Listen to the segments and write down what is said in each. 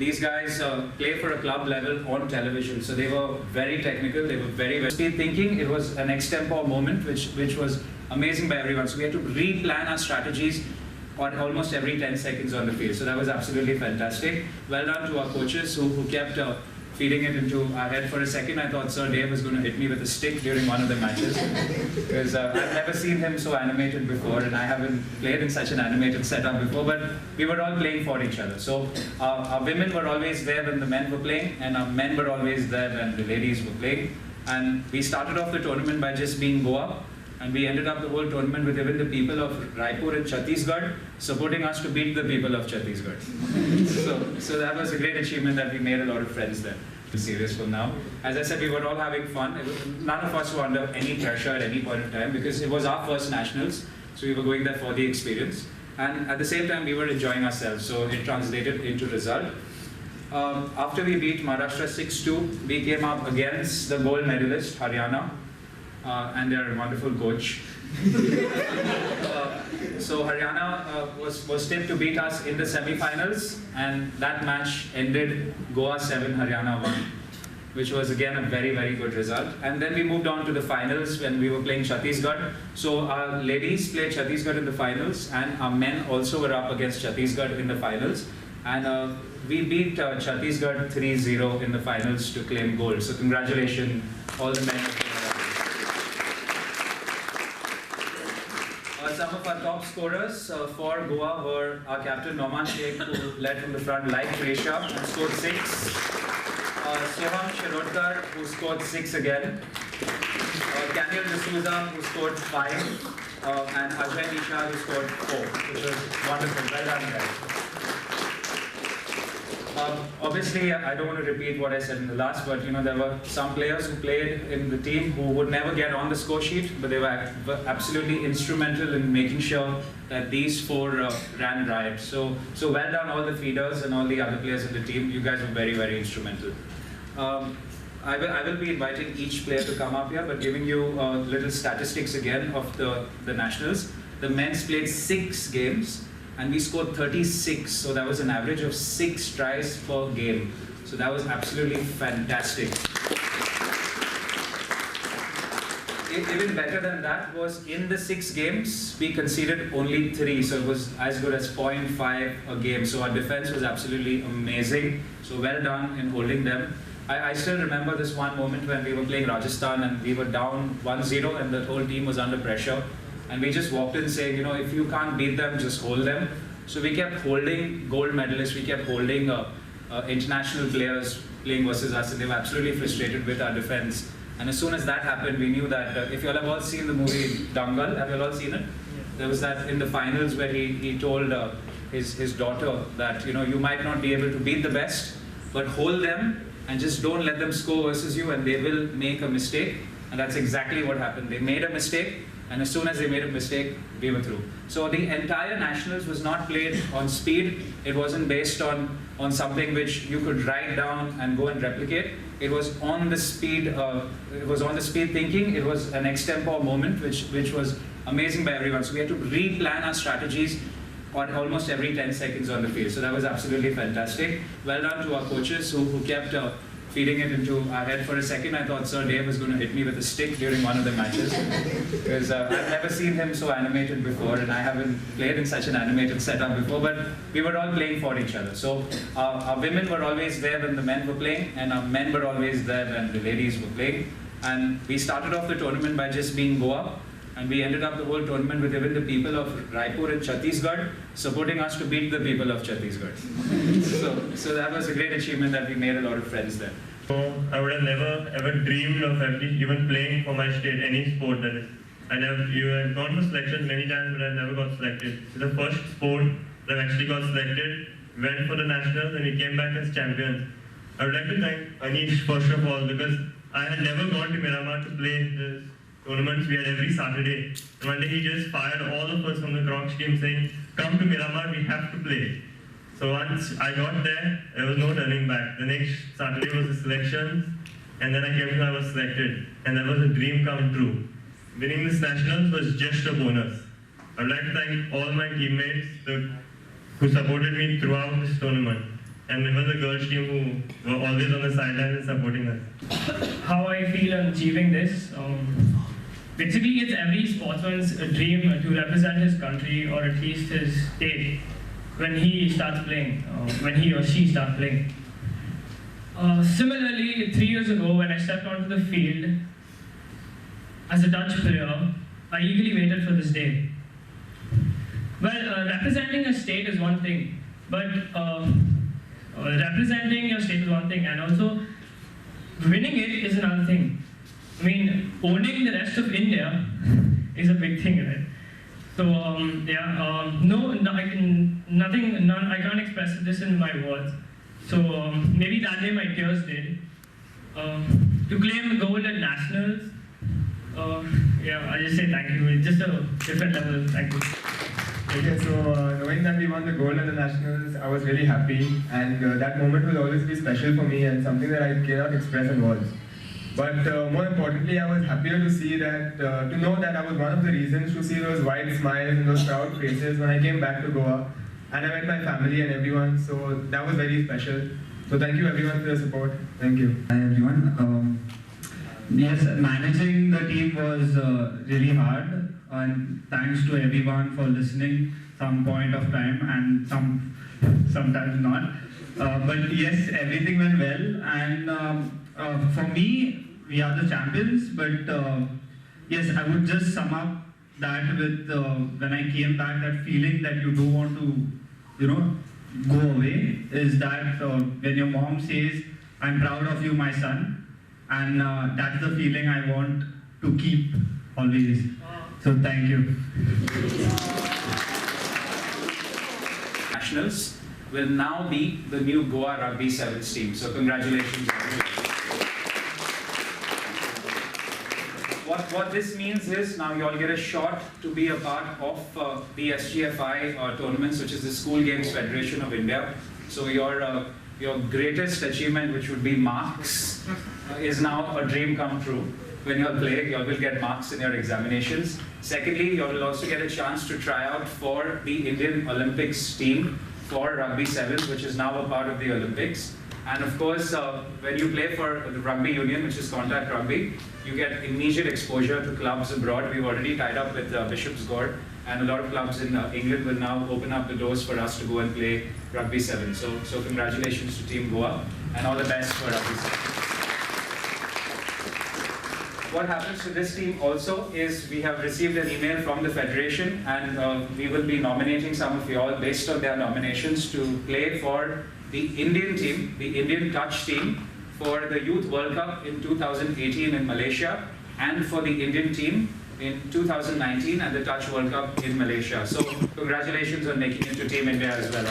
these guys play for a club level on television, so they were very technical, they were very speed thinking. It was an extempore moment which was amazing by everyone. So we had to replan our strategies on almost every 10 seconds on the field. So that was absolutely fantastic. Well done to our coaches who kept feeding it into our head. For a second, I thought Sir Dave was going to hit me with a stick during one of the matches, because I've never seen him so animated before, and I haven't played in such an animated setup before, but we were all playing for each other. So our women were always there when the men were playing, and our men were always there when the ladies were playing. And we started off the tournament by just being Goa, and we ended up the whole tournament with even the people of Raipur and Chhattisgarh supporting us to beat the people of Chhattisgarh. So that was a great achievement that we made a lot of friends there. Serious for now. As I said, we were all having fun. None of us were under any pressure at any point in time, because it was our first nationals, so we were going there for the experience. And at the same time, we were enjoying ourselves, so it translated into result. After we beat Maharashtra 6-2, we came up against the gold medalist, Haryana, and their wonderful coach. So Haryana was tipped to beat us in the semi-finals, and that match ended Goa 7, Haryana 1, which was again a very, very good result. And then we moved on to the finals when we were playing Chhattisgarh. So our ladies played Chhattisgarh in the finals, and our men also were up against Chhattisgarh in the finals. And we beat Chhattisgarh 3-0 in the finals to claim gold. So congratulations, all the men. Some of our top scorers for Goa were our captain Nauman Sheikh, who led from the front like Resha and scored 6. Shivam Shirodkar, who scored 6 again. Daniel D'Souza, who scored 5. And Ajay Nisha, who scored 4. Which was wonderful. Well done, guys. Obviously, I don't want to repeat what I said in the last, but there were some players who played in the team who would never get on the score sheet, but they were absolutely instrumental in making sure that these 4 ran riot. So well done all the feeders and all the other players in the team. You guys were very, very instrumental. I will be inviting each player to come up here, but giving you little statistics again of the nationals. The men's played 6 games, and we scored 36, so that was an average of 6 tries per game. So that was absolutely fantastic. Even better than that was, in the 6 games, we conceded only 3, so it was as good as 0.5 a game. So our defense was absolutely amazing. So well done in holding them. I still remember this one moment when we were playing Rajasthan and we were down 1-0 and the whole team was under pressure. And we just walked in saying, if you can't beat them, just hold them. So we kept holding gold medalists, we kept holding international players playing versus us, and they were absolutely frustrated with our defense. And as soon as that happened, we knew that, if you all have all seen the movie Dangal, have you all seen it? Yeah. There was that in the finals where he told his daughter that, you might not be able to beat the best, but hold them and just don't let them score versus you, and they will make a mistake. And that's exactly what happened. They made a mistake, and as soon as they made a mistake, we were through. So the entire nationals was not played on speed. It wasn't based on something which you could write down and go and replicate. It was on the speed. It was on the speed thinking. It was an extempore moment, which was amazing by everyone. So we had to replan our strategies on almost every 10 seconds on the field. So that was absolutely fantastic. Well done to our coaches who kept feeding it into our head. For a second, I thought Sir Dave was going to hit me with a stick during one of the matches, because I've never seen him so animated before, and I haven't played in such an animated setup before, but we were all playing for each other. So our women were always there when the men were playing, and our men were always there when the ladies were playing. And we started off the tournament by just being Goa, and we ended up the whole tournament with even the people of Raipur and Chhattisgarh supporting us to beat the people of Chhattisgarh. So that was a great achievement that we made a lot of friends there. So I would have never ever dreamed of even playing for my state, any sport that is. You have gone for selection many times, but I've never got selected. It's the first sport that I've actually got selected, went for the nationals, and we came back as champions. I would like to thank Anish first of all, because I had never gone to Miramar to play this tournaments we had every Saturday. And one day he just fired all of us from the Crocs team saying, come to Miramar, we have to play. So once I got there was no turning back. The next Saturday was the selections, and then I was selected. And that was a dream come true. Winning this nationals was just a bonus. I would like to thank all my teammates who supported me throughout this tournament. and even the girls team who were always on the sideline and supporting us. How I feel on achieving this. Basically, it's every sportsman's dream to represent his country or at least his state when he starts playing, when he or she starts playing. Similarly, 3 years ago when I stepped onto the field as a Dutch player, I eagerly waited for this day. Well, representing a state is one thing, but representing your state is one thing, and also winning it is another thing. I mean, owning the rest of India is a big thing, right? So I can't express this in my words. So maybe that day my tears did. To claim gold at nationals, I just say thank you. It's just a different level. Thank you. Okay, so knowing that we won the gold at the nationals, I was really happy, and that moment will always be special for me and something that I cannot express in words. But more importantly, I was happier to see that, to know that I was one of the reasons to see those wide smiles and those proud faces when I came back to Goa, and I met my family and everyone. So that was very special. So thank you everyone for your support. Thank you. Hi everyone. Yes, managing the team was really hard, and thanks to everyone for listening some point of time and sometimes not. But yes, everything went well, and for me, we are the champions. But yes, I would just sum up that with when I came back, that feeling that you don't want to, go away is that when your mom says, "I'm proud of you, my son." And that's the feeling I want to keep always. So thank you. Nationals will now be the new Goa Rugby Sevens team. So congratulations. What this means is now you all get a shot to be a part of the SGFI tournaments, which is the School Games Federation of India. So your greatest achievement, which would be marks, is now a dream come true. When you're playing, you will get marks in your examinations. Secondly, you will also get a chance to try out for the Indian Olympics team for Rugby Sevens, which is now a part of the Olympics. And of course, when you play for the Rugby Union, which is contact rugby, you get immediate exposure to clubs abroad. We've already tied up with Bishop's Gord, and a lot of clubs in England will now open up the doors for us to go and play Rugby Sevens. So congratulations to Team Goa, and all the best for Rugby Sevens. What happens to this team also is we have received an email from the Federation, and we will be nominating some of you all based on their nominations to play for the Indian team, the Indian touch team, for the Youth World Cup in 2018 in Malaysia, and for the Indian team in 2019 at the Touch World Cup in Malaysia. So congratulations on making it to Team India as well.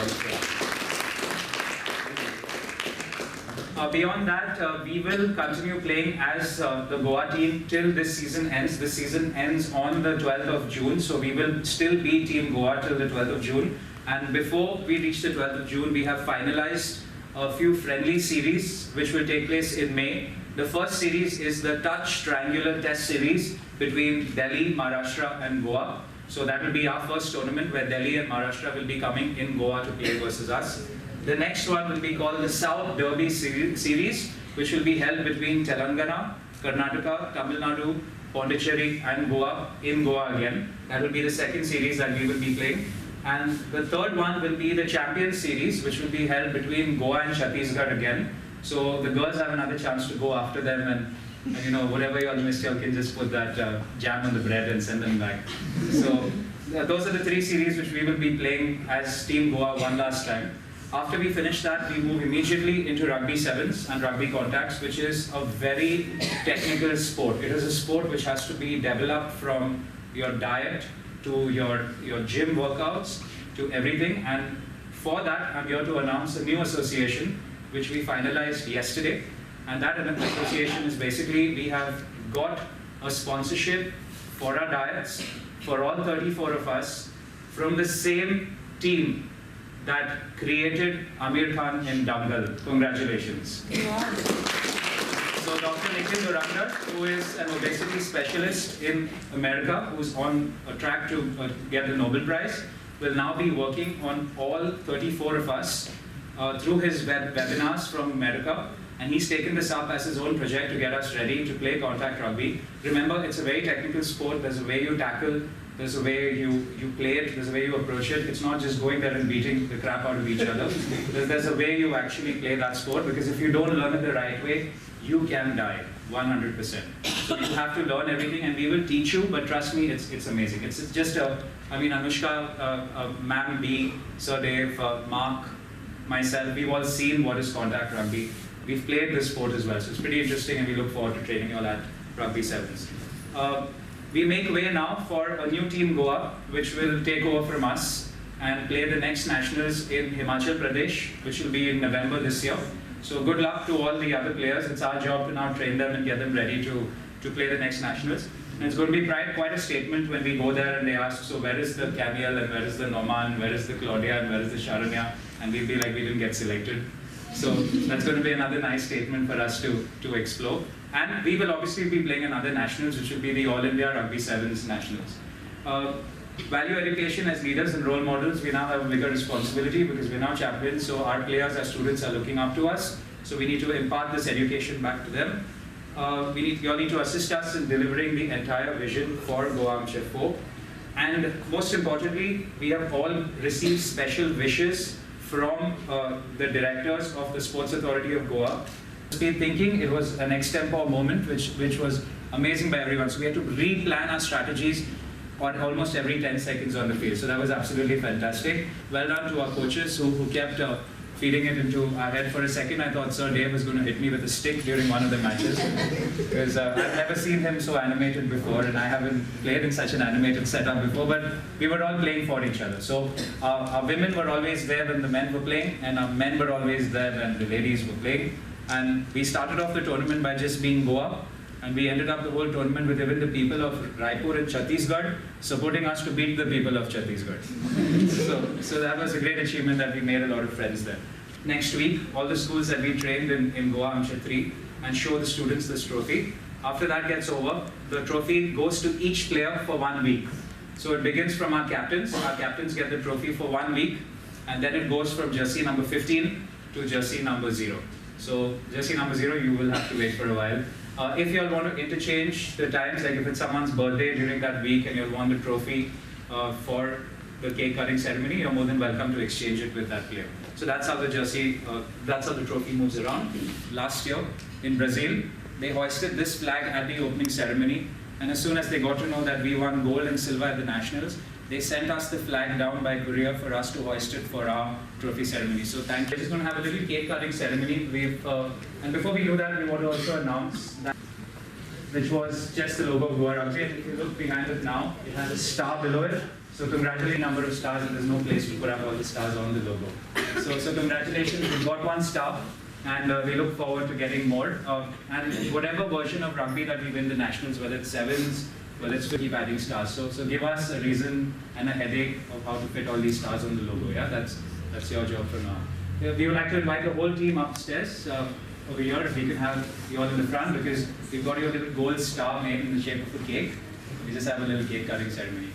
Beyond that, we will continue playing as the Goa team till this season ends. This season ends on the 12th of June, so we will still be Team Goa till the 12th of June. And before we reach the 12th of June, we have finalized a few friendly series which will take place in May. The first series is the Touch Triangular Test Series between Delhi, Maharashtra and Goa. So that will be our first tournament where Delhi and Maharashtra will be coming in Goa to play versus us. The next one will be called the South Derby series, which will be held between Telangana, Karnataka, Tamil Nadu, Pondicherry and Goa, in Goa again. That will be the second series that we will be playing. And the third one will be the Champions Series, which will be held between Goa and Chhattisgarh again. So the girls have another chance to go after them, and whatever you all missed, you can just put that jam on the bread and send them back. So those are the three series which we will be playing as Team Goa one last time. After we finish that, we move immediately into Rugby Sevens and Rugby Contacts, which is a very technical sport. It is a sport which has to be developed from your diet to your gym workouts to everything. And for that, I'm here to announce a new association which we finalized yesterday. And that association is basically, we have got a sponsorship for our diets for all 34 of us from the same team that created Aamir Khan in Dangal. Congratulations. Yeah. So Dr. Nikhil Dhurandhar, who is an obesity specialist in America, who's on a track to get the Nobel Prize, will now be working on all 34 of us through his webinars from America, and he's taken this up as his own project to get us ready to play contact rugby. Remember, it's a very technical sport. There's a way you tackle, there's a way you play it, there's a way you approach it. It's not just going there and beating the crap out of each other. There's a way you actually play that sport, because if you don't learn it the right way, you can die, 100%. So you have to learn everything, and we will teach you, but trust me, it's amazing. It's just Anushka, Ma'am B, Sir Dave, Mark, myself, we've all seen what is contact rugby. We've played this sport as well, so it's pretty interesting, and we look forward to training you all at Rugby Sevens. We make way now for a new team Goa, which will take over from us and play the next nationals in Himachal Pradesh, which will be in November this year. So good luck to all the other players. It's our job to now train them and get them ready to play the next nationals. And it's going to be quite a statement when we go there and they ask, so where is the Camiel, and where is the Norman, where is the Claudia, and where is the Sharanya? And we'll be like, we didn't get selected. So that's going to be another nice statement for us to explore. And we will obviously be playing another nationals, which will be the All India Rugby Sevens nationals. Value education as leaders and role models, we now have a bigger responsibility because we're now champions, so our players, our students are looking up to us. So we need to impart this education back to them. You all need to assist us in delivering the entire vision for Goa Armchair 4. And most importantly, we have all received special wishes from the directors of the Sports Authority of Goa. We're thinking it was an extempore moment, which was amazing by everyone. So we had to replan our strategies on almost every 10 seconds on the field. So that was absolutely fantastic. Well done to our coaches who kept feeding it into our head. For a second, I thought Sir Dave was going to hit me with a stick during one of the matches, because I've never seen him so animated before, and I haven't played in such an animated setup before, but we were all playing for each other. So our women were always there when the men were playing, and our men were always there when the ladies were playing. And we started off the tournament by just being Goa, and we ended up the whole tournament with even the people of Raipur and Chhattisgarh supporting us to beat the people of Chhattisgarh. So that was a great achievement that we made a lot of friends there. Next week, all the schools that we trained in Goa Armchair 3 and show the students this trophy. After that gets over, the trophy goes to each player for 1 week. So it begins from our captains. Our captains get the trophy for 1 week, and then it goes from jersey number 15 to jersey number 0. So jersey number 0, you will have to wait for a while. If you all want to interchange the times, like if it's someone's birthday during that week and you'll want the trophy for the cake cutting ceremony, you're more than welcome to exchange it with that player. So that's how the trophy moves around. Last year in Brazil, they hoisted this flag at the opening ceremony, and as soon as they got to know that we won gold and silver at the nationals, they sent us the flag down by courier for us to hoist it for our trophy ceremony. So thank you. We're just going to have a little cake cutting ceremony. And before we do that, we want to also announce that, which was just the logo of Goa Rugby. And if you look behind it now, it has a star below it. So congratulations, number of stars, and there's no place to put up all the stars on the logo. So congratulations, we've got 1 star, and we look forward to getting more. And whatever version of rugby that we win the nationals, whether it's sevens, well, let's keep adding stars. So give us a reason and a headache of how to fit all these stars on the logo. Yeah, that's your job for now. We would like to invite the whole team upstairs over here. If we can have you all in the front, because we've got your little gold star made in the shape of a cake. We just have a little cake cutting ceremony.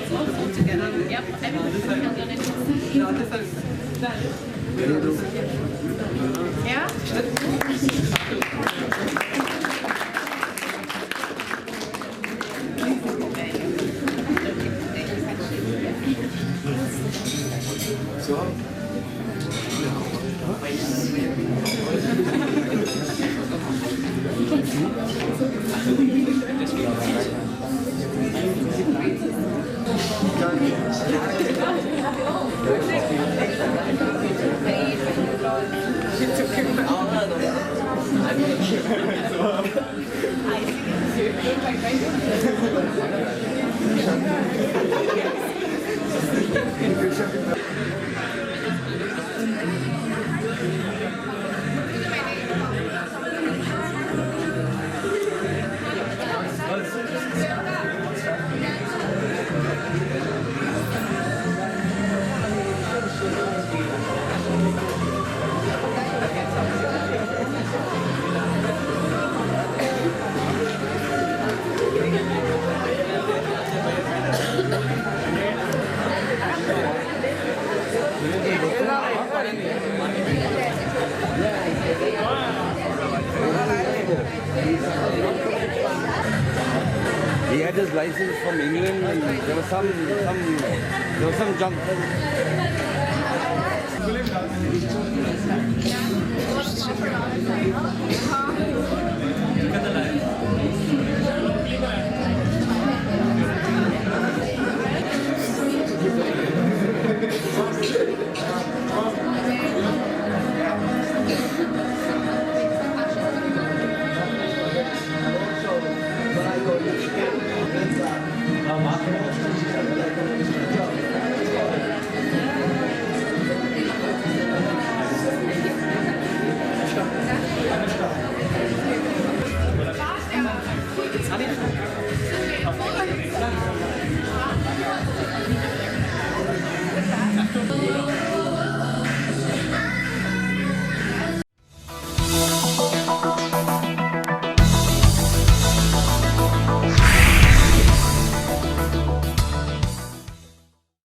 All together. Yep, everybody held on it. Yeah? driver's license from England, and there was some junk.